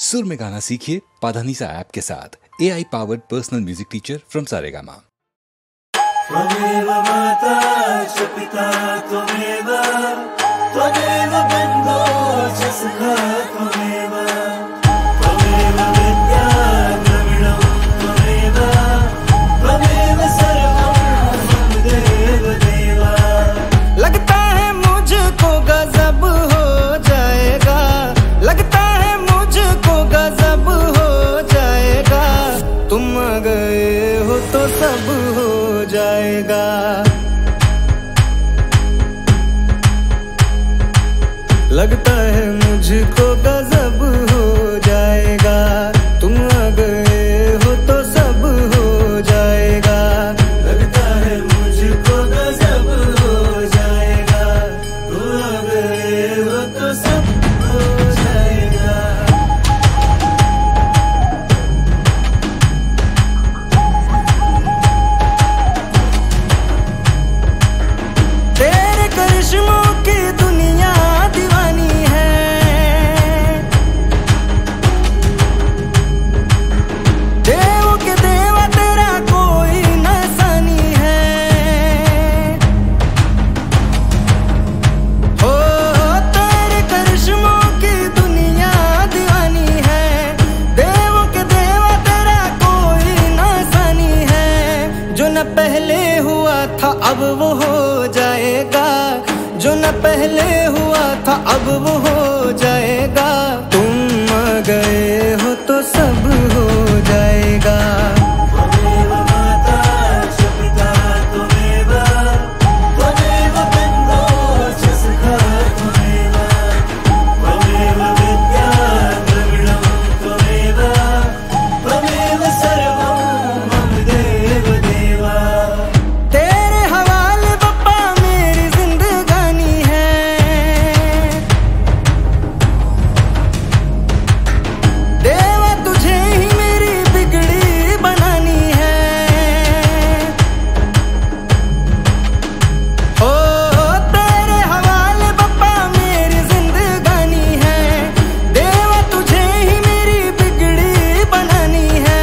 सुर में गाना सीखिए पाधानीसा ऐप के साथ। AI powered personal music teacher from Saregama. त्वमेव माता च पिता त्वमेव, त्वमेव बन्धो च सखा त्वमेव, त्वमेव विद्या द्रविणं त्वमेव, त्वमेव सर्वं मम देव देवा। लगता है मुझको गजब हो जाएगा, लगता है मुझको गजब हो जाएगा। तुम आ गए हो तो सब हो जाएगा। लगता है मुझको गजब हो जाएगा। तुम आ गए हो तो सब हो जाएगा। लगता है मुझको गजब हो जाएगा, तुम आ गए हो तो सब हो जाएगा। तेरे करिश्मों की दुनिया दीवानी है, देवों के देवा तेरा कोई नसानी है। हो तेरे करिश्मों की दुनिया दीवानी है, देवों के देवा तेरा कोई नसानी है। जो न पहले हुआ था अब वो हो जाएगा, जो न पहले हुआ था अब वो हो जाएगा। तुम आ गए हो तो सब हो जाएगा। त्वमेव माता च पिता त्वमेव, त्वमेव बन्धो च सखा त्वमेव, त्वमेव विद्या द्रविणं त्वमेव, त्वमेव सर्वं मम देव देवा। तेरे हवाले बप्पा मेरी जिंदगानी है, देवा तुझे ही मेरी बिगड़ी बनानी है। ओ तेरे हवाले बप्पा मेरी जिंदगानी है, देवा तुझे ही मेरी बिगड़ी बनानी है।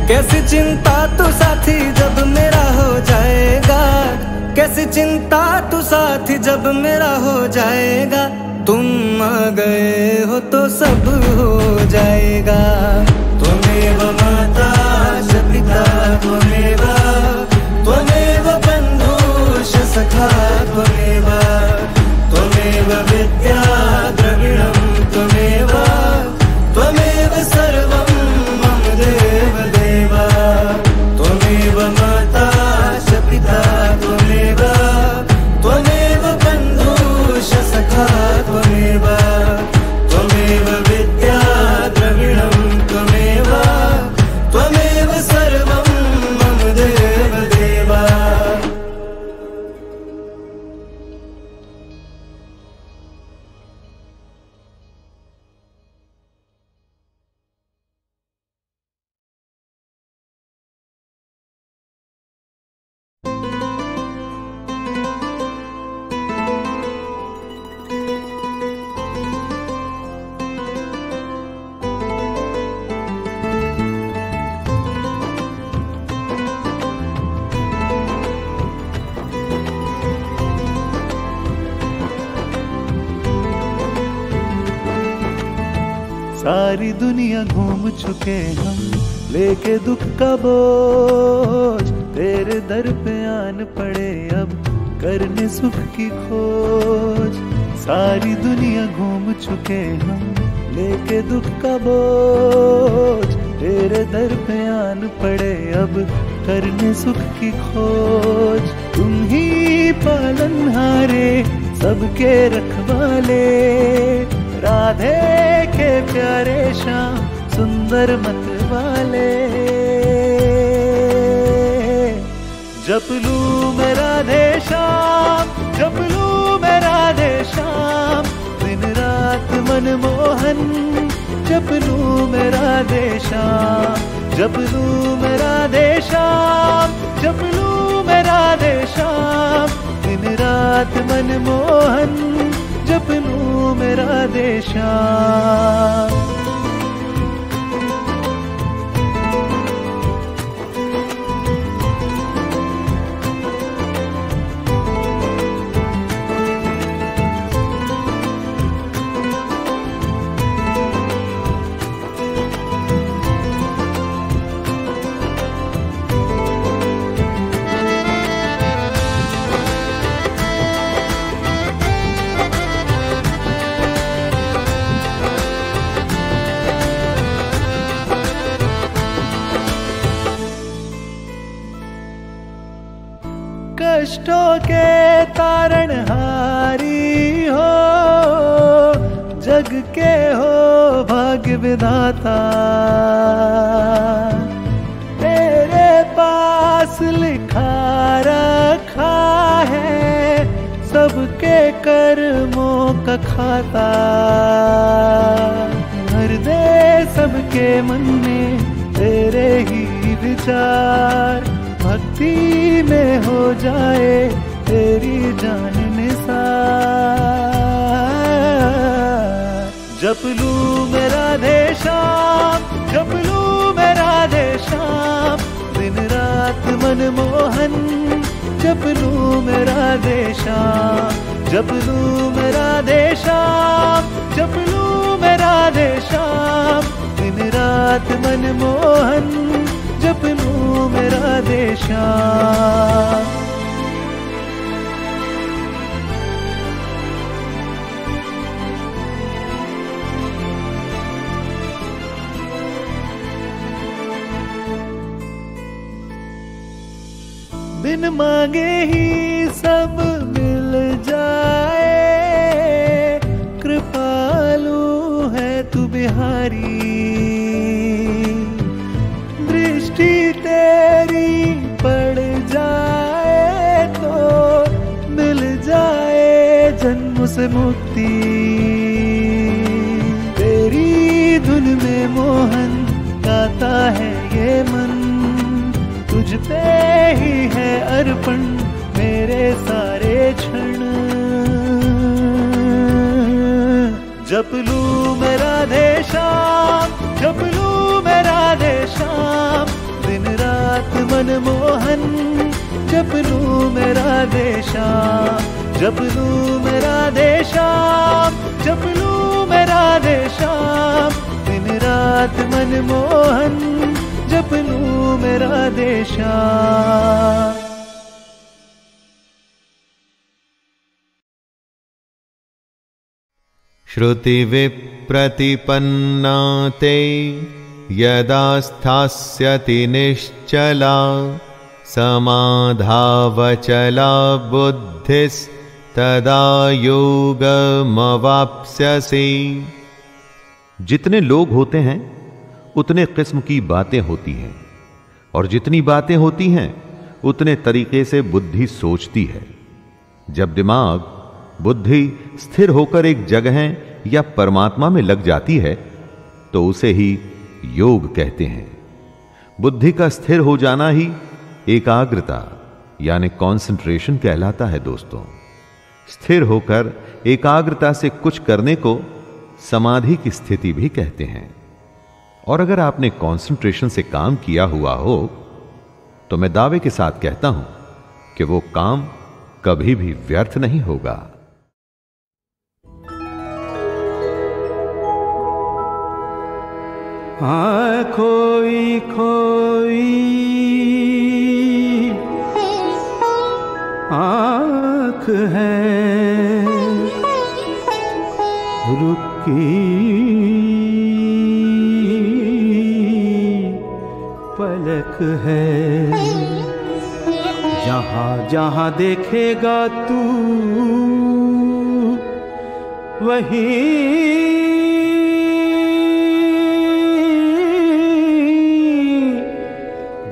कैसी चिंता तू साथी जब मेरा हो जाएगा, कैसी चिंता तू साथी जब मेरा हो जाएगा। तुम आ गए हो तो सब हो जाएगा। त्वमेव माता च पिता त्वमेव, त्वमेव बन्धो च सखा त्वमेव, त्वमेव विद्या द्रविणं त्वमेव, त्वमेव सर्वं मम देव देवा। त्वमेव माता च पिता त्वमेव, त्वमेव बन्धो च सखा त्वमेव, त्वमेव विद्या द्रविणं त्वमेव, त्वमेव सर्वं मम देव देवा। सारी दुनिया घूम चुके हम, लेके दुख का बोझ तेरे दर पे आन पड़े अब करने सुख की खोज। सारी दुनिया घूम चुके हम, लेके दुख का बोझ तेरे दर पे आन पड़े अब करने सुख की खोज। तुम ही पालनहारे सबके रखवाले, राधे के प्यारे श्याम सुंदर मत वाले। जप लूं मैं राधे श्याम, जप लूं मैं राधे श्याम, दिन रात मनमोहन। जप लूं मैं राधे श्याम, जप लूं मैं राधे श्याम, जप लूं मैं राधे श्याम, दिन रात मनमोहन। जप लूं मैं राधे श्याम। कष्टों के तारणहारी हो, जग के हो भाग्य विधाता। तेरे पास लिखा रखा है सबके कर्मों का खाता। भर दे सबके मन में तेरे ही विचार, भक्ति में हो जाए तेरी जान निसार। जप लूं मैं राधे श्याम, जप लूं मैं राधे श्याम, दिन रात मनमोहन जप लूं मैं राधे श्याम। जप लूं मैं राधे श्याम, जप लूं मैं राधे श्याम, दिन रात मनमोहन जप लूं मैं राधे श्याम। बिन मांगे ही सब मिल जाए, कृपालु है तू बिहारी। दृष्टि तेरी पड़ जाए तो मिल जाए जन्म से मुक्ति। तेरी धुन में मोहन गाता है ये मन, तुझ पे ही है अर्पण मेरे सारे क्षण। जप लूं मैं राधे श्याम, जप लूं मैं राधे श्याम, दिन रात मनमोहन जप लूं मैं राधे श्याम। जप लूं मैं राधे श्याम, जप लूं मैं राधे श्याम, दिन रात मनमोहन जप लूं मैं राधे श्याम। श्रुति विप्रतिपन्ना ते यदा स्थास्यति निश्चला, समाधावचला बुद्धिस्तदा योगमवाप्स्यसि। जितने लोग होते हैं उतने किस्म की बातें होती हैं, और जितनी बातें होती हैं उतने तरीके से बुद्धि सोचती है। जब दिमाग बुद्धि स्थिर होकर एक जगह या परमात्मा में लग जाती है तो उसे ही योग कहते हैं। बुद्धि का स्थिर हो जाना ही एकाग्रता यानी कंसंट्रेशन कहलाता है। दोस्तों, स्थिर होकर एकाग्रता से कुछ करने को समाधि की स्थिति भी कहते हैं। और अगर आपने कंसंट्रेशन से काम किया हुआ हो तो मैं दावे के साथ कहता हूं कि वो काम कभी भी व्यर्थ नहीं होगा। खोई खोई आँख है, रुकी पलक है, जहाँ जहाँ देखेगा तू वहीं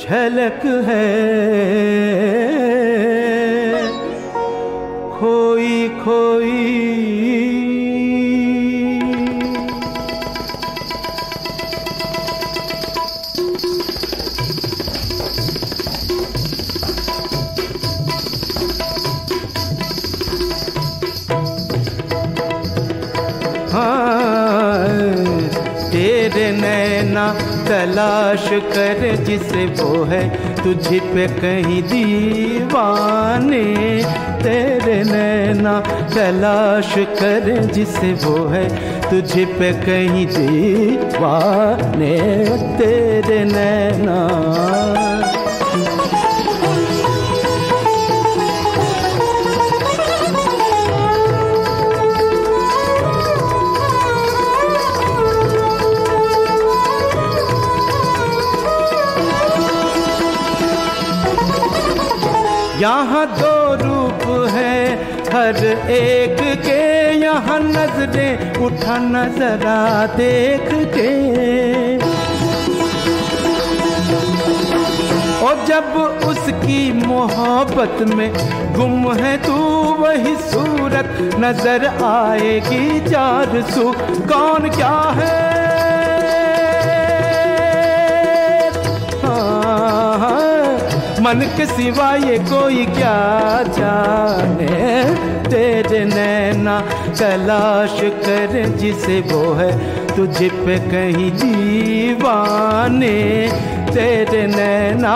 झलक है। खोई खोई तेरे नैना तलाश कर जिसे वो है तुझ पे कहीं दीवाने। तेरे नैना तलाश कर जिसे वो है तुझ पे कहीं दीवाने। तेरे नैना यहाँ दो रूप है हर एक के, यहाँ नजरें उठाना जरा देख के। और जब उसकी मोहब्बत में गुम है तू, वही सूरत नजर आएगी चार सू। कौन क्या है मन के सिवा ये कोई क्या जाने। तेरे नैना तलाश कर जिसे वो है तुझ पे कहीं दीवाने। तेरे नैना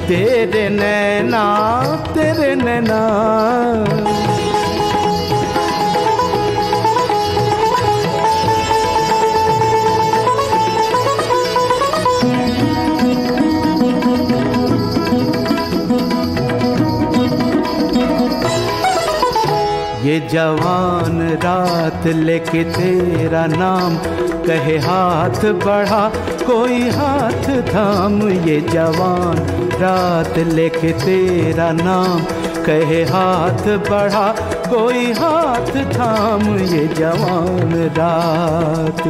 तेरे नैना, तेरे नैना। ये जवान रात लेके तेरा नाम कहे हाथ बढ़ा कोई हाथ थाम। ये जवान रात लेके तेरा नाम कहे हाथ बढ़ा कोई हाथ थाम। ये जवान रात।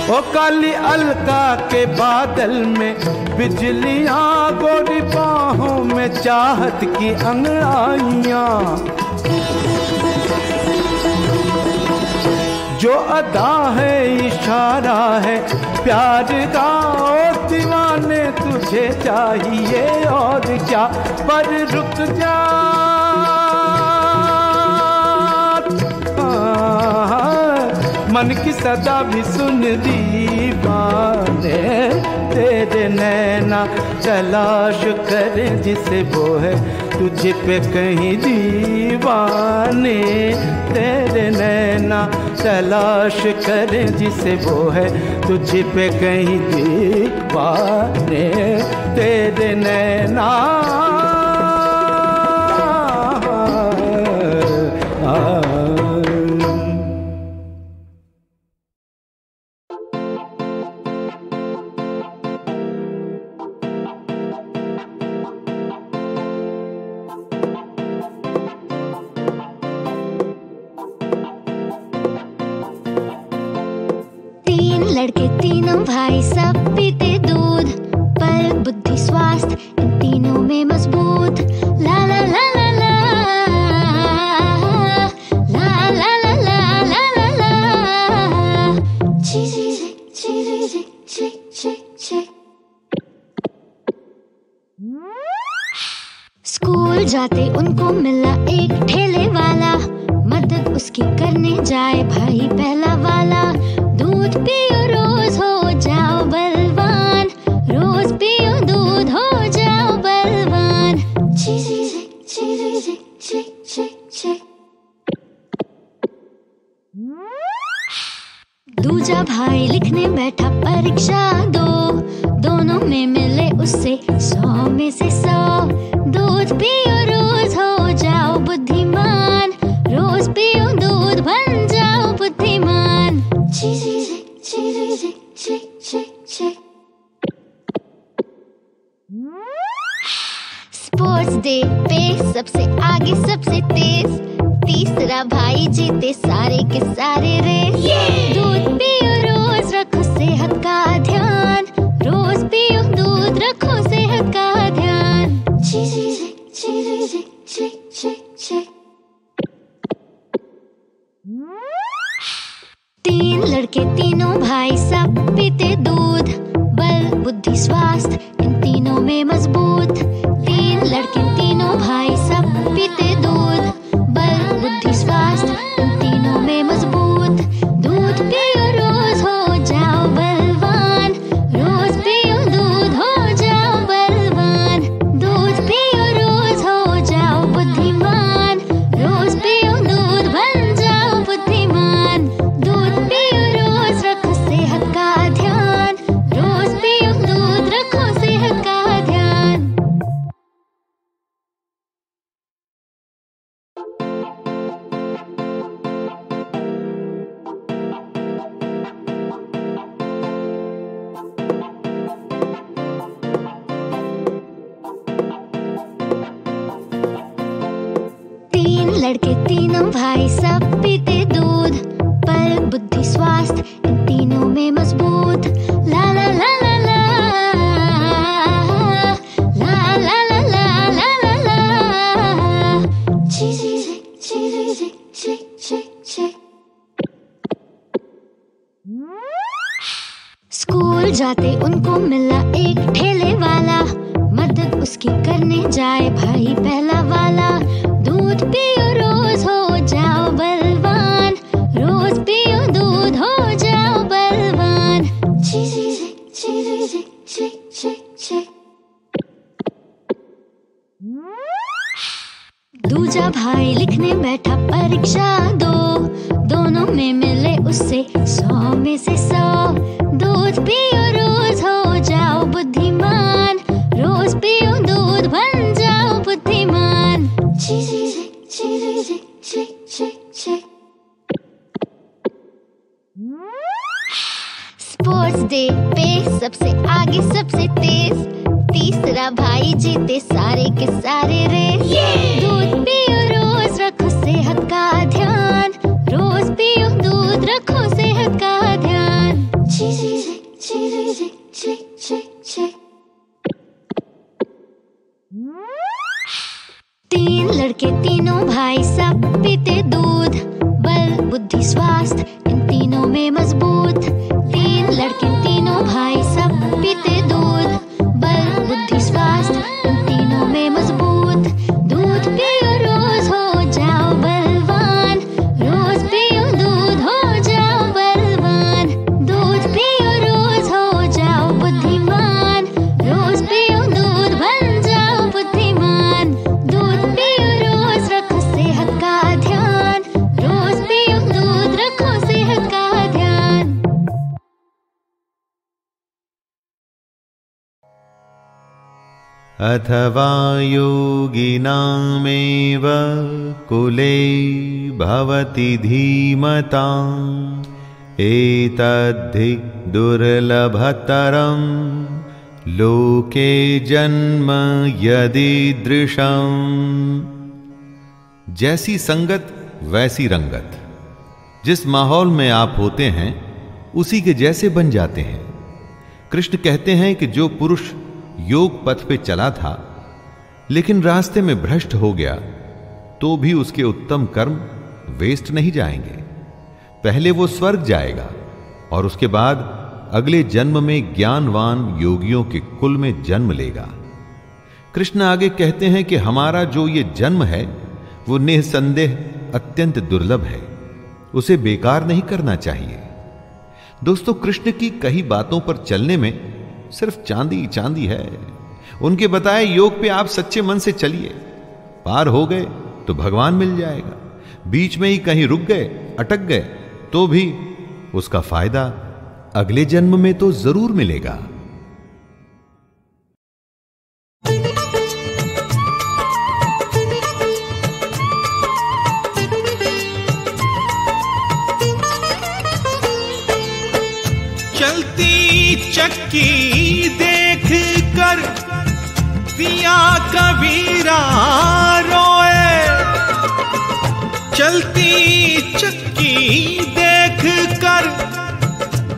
ओ काली अलका के बादल में बिजलियां, गोरी बाहों में चाहत की अंगड़ाइयां। जो अदा है इशारा है प्यार का, ओ दीवाने तुझे चाहिए और क्या। पर रुक जा मन की सदा भी सुन दीवाने। तेरे नैना तलाश करे जिसे वो है तुझ पे कहीं दीवाने। तेरे नैना तलाश करे जिसे वो है तुझ पे कहीं दीवाने। तेरे नैना लड़के तीनों भाई सब पीते दूध, पर बुद्धि स्वास्थ्य इन तीनों में मजबूत। ला ला ला ला ला ला ला ला ला ला ला ला। चीज़ी चीज़ी चिक चिक चिक। स्कूल जाते उनको मिला एक ठेले वाला, मदद उसकी करने जाए भाई पहला वाला। दूध पियो रोज हो जाओ बलवान, रोज पियो दूध हो जाओ बलवान। चीज़ी चीज़ी चिक चिक चिक। दूजा भाई लिखने बैठा परीक्षा दो, दोनों में मिले उससे 100 में से 100। दूध पियो रोज हो जाओ बुद्धिमान, रोज पियो दूध बन जाओ बुद्धिमान। चीज़ी चीज़ी चिक चिक चिक। स्पोर्ट्स डे पे सबसे आगे सबसे तेज, तीसरा भाई जीते सारे के सारे रेस। दूध पियो रोज रखो सेहत का ध्यान, रोज पियो दूध रखो सेहत का ध्यान। चीज़ी चीज़ी चिक चिक चिक। 3 लड़के तीनों भाई सब पीते दूध, बल बुद्धि स्वास्थ्य इन तीनों में मजबूत। 3 लड़के तीनों भाई सब पीते दूध, बल बुद्धि स्वास्थ्य इन तीनों में मजबूत। दूध पियो रोज हो जाओ बलवान, रोज पियो दूध हो जाओ बलवान। दूध पियो रोज हो जाओ बुद्धिमान, रोज पियो दूध बन जाओ बुद्धिमान। दूध पियो रोज रखो सेहत का ध्यान, रोज पियो दूध रखो सेहत का ध्यान। लड़के तीनों भाई सब पीते दूध, बल बुद्धि स्वास्थ्य इन तीनों में मजबूत। ला ला ला ला ला ला ला ला ला ला ला ला। चीज़ी चीज़ी चीज़ी। स्कूल जाते उनको मिला एक ठेले वाला, मदद उसकी करने जाए भाई पहला वाला। दूध पियो रोज हो जाओ बलवान, रोज पियो दूध हो जाओ बलवान। चीज़ी चीज़ी चीज़ी। दूजा भाई लिखने बैठा परीक्षा दो, दोनों में मिले उससे 100 में से 100। दूध पियो रोज हो जाओ बुद्धिमान, रोज पियो दूध बन जाओ बुद्धिमान। चीज़ी चीज़ी चीज़ी। स्पोर्ट्स डे पे सबसे आगे सबसे तेज, तीसरा भाई जीते सारे के सारे रेस। दूध पियो रोज रखो सेहत का ध्यान, रोज पियो दूध रखो सेहत का ध्यान। चीज़ी चीज़ी चीज़ी। 3 लड़के तीनों भाई सब पीते दूध, बल बुद्धि स्वास्थ्य इन तीनों में मजबूत। 3 लड़के तीनों भाई सब पीते दूध, बल बुद्धि स्वास्थ्य इन तीनों में मजबूत। दूध पियो रोज हो जाओ बलवान, रोज पियो दूध हो जाओ बलवान। दूध पियो रोज हो जाओ बुद्धिमान, रोज पियो दूध बन जाओ बुद्धिमान। दूध पियो रोज रखो सेहत का ध्यान, रोज पियो दूध रखो सेहत का ध्यान। अथवा योगिनामेव कुले भवति धीमताम्, एतद्धि दुर्लभतरं लोके जन्म यदीदृशम्। जैसी संगत वैसी रंगत, जिस माहौल में आप होते हैं उसी के जैसे बन जाते हैं। कृष्ण कहते हैं कि जो पुरुष योग पथ पे चला था लेकिन रास्ते में भ्रष्ट हो गया तो भी उसके उत्तम कर्म वेस्ट नहीं जाएंगे। पहले वो स्वर्ग जाएगा और उसके बाद अगले जन्म में ज्ञानवान योगियों के कुल में जन्म लेगा। कृष्ण आगे कहते हैं कि हमारा जो ये जन्म है वो निसंदेह अत्यंत दुर्लभ है, उसे बेकार नहीं करना चाहिए। दोस्तों, कृष्ण की कई बातों पर चलने में सिर्फ चांदी चांदी है। उनके बताए योग पे आप सच्चे मन से चलिए, पार हो गए तो भगवान मिल जाएगा, बीच में ही कहीं रुक गए अटक गए तो भी उसका फायदा अगले जन्म में तो जरूर मिलेगा। चलती चक्की देख कर दिया कबीरा रोए, चलती चक्की देख कर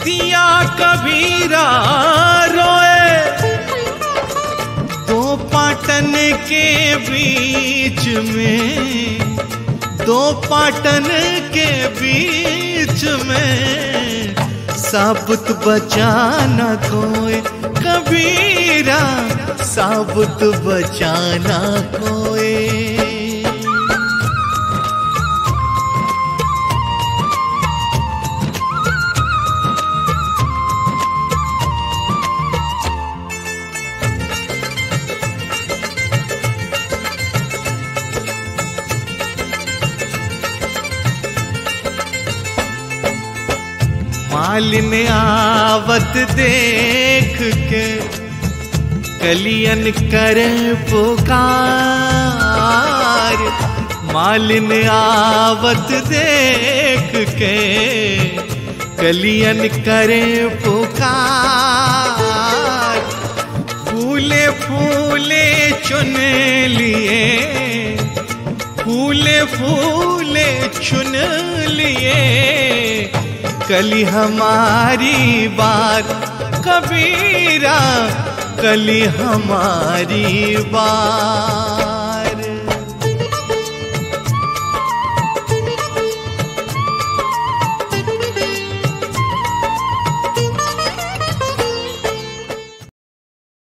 दिया कबीरा रोए। दो पाटन के बीच में, दो पाटन के बीच में साबुत बचाना कोई कबीरा, साबुत बचाना कोई। मालिन आवत देख के कलियन करे पुकार, मालिन आवत देख के कलियन करे पुकार। फूले फूले चुन लिए फूले फूले चुन लिए, कली हमारी बात कबीरा, कली हमारी बात।